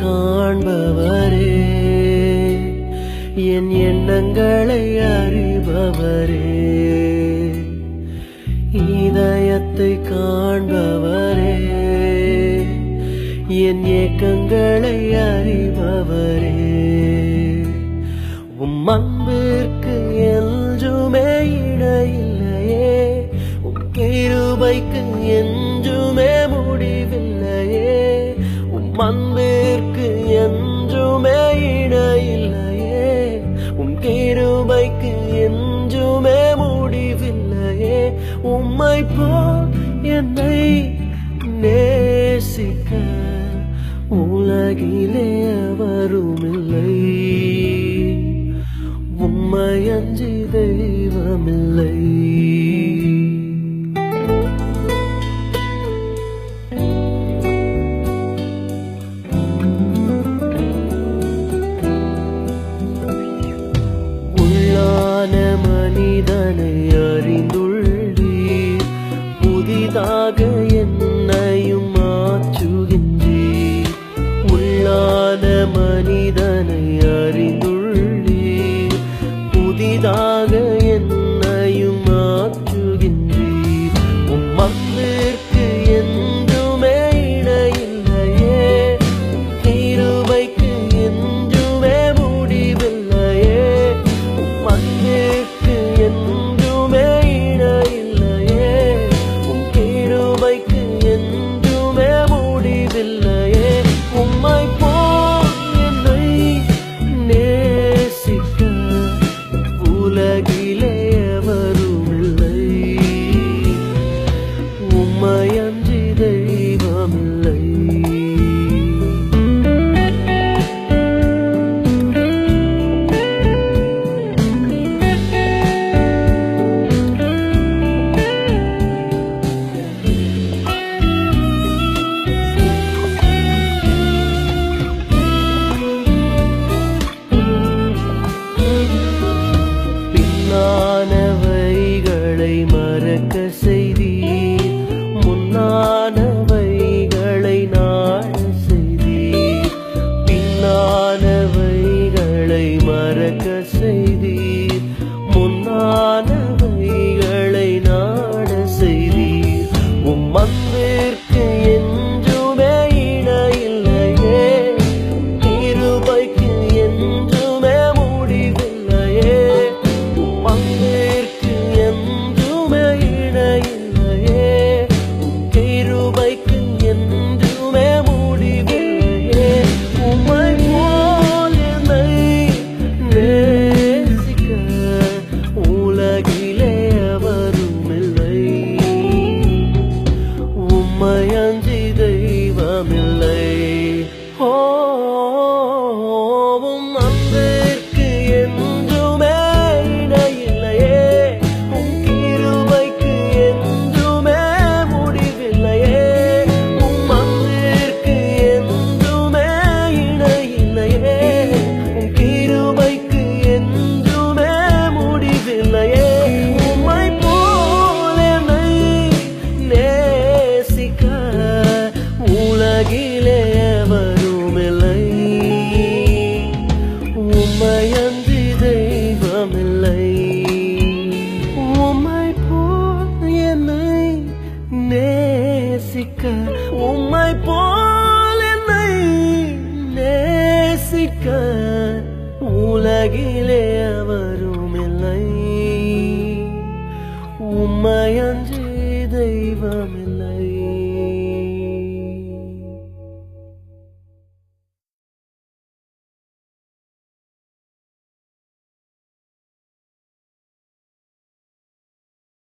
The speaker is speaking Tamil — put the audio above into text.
காண்பவரே, என் எண்ணங்களை அறிபவரே, இதயத்தை காண்பவரே, என் ஏக்கங்களை அறிபவரே. உம் அன்பிற்கு என்றுமே இணையில்லையே, உம் கிருபைக்கு என்றுமே முடிவில்லையே. உம் அன்பிற்கு என்றுமே இணையில்லையே, உம் கிருபைக்கு என்றுமே முடிவில்லையே. உம்மை போல் என்னை நேசிக்க உலகிலே எவருமில்லை, உம்மை அஞ்சி தெய்வமில்லை. உள்ளான மனிதனை அறிந்துள்ளீர், புதிதாக என்னையும் மாற்றுகின்றீர். உள்ளான மனிதனை அறிந்துள்ளீர், புதிதாக என்னையும் மாற்றுகின்றீர். உம் அன்பிற்கு என்றுமே இணையில்லையே, உம் கிருபைக்கு என்றுமே முடிவில்லையே. உம் அன்பிற்கு என்றுமே இணையில்லையே, உம் கிருபைக்கு என்றுமே முடிவில்லையே. உம்மை போல் என்னை நேசிக்க உலகிலே எவருமில்லை, உம்மை அன்றி தெய்வமில்லை. பின்னானவைகளை மறக்க செய்தீர், முன்னானவைகளை நாட செய்தீர். பின்னானவைகளை மறக்க செய்தீர், முன்னானவைகளை நாட செய்தீர். உம் அன்பிற்கு என்றுமே இணையில்லையே, கிருபைக்கு என்றுமே முடிவில்லையே. உம் அன்பிற்கு என்றுமே இணையில்லையே, உம் கிருபைக்கு என்றுமே முடிவில்லையே. உம்மை போல் என்னை நேசிக்க உலகிலே எவருமில்லை, உம்மை அஞ்சி தெய்வமில்லை. ஓ, உம் அன்பிற்கு என்றுமே இணையில்லையே, உம் கிருபைக்கு என்றுமே முடிவில்லையே. உம் அன்பிற்கு என்றுமே இணையில்லையே, உம் கிருபைக்கு என்றுமே முடிவில்லையே. உம்மை போல் என்னை நேசிக்க உலகிலே எவருமில்லை, உம்மை அன்றி தெய்வமில்லை. உம்மை போல் என்னை நேசிக்க, உம்மை போல் என்னை நேசிக்க உலகிலே எவருமில்லை, உம்மை அன்றி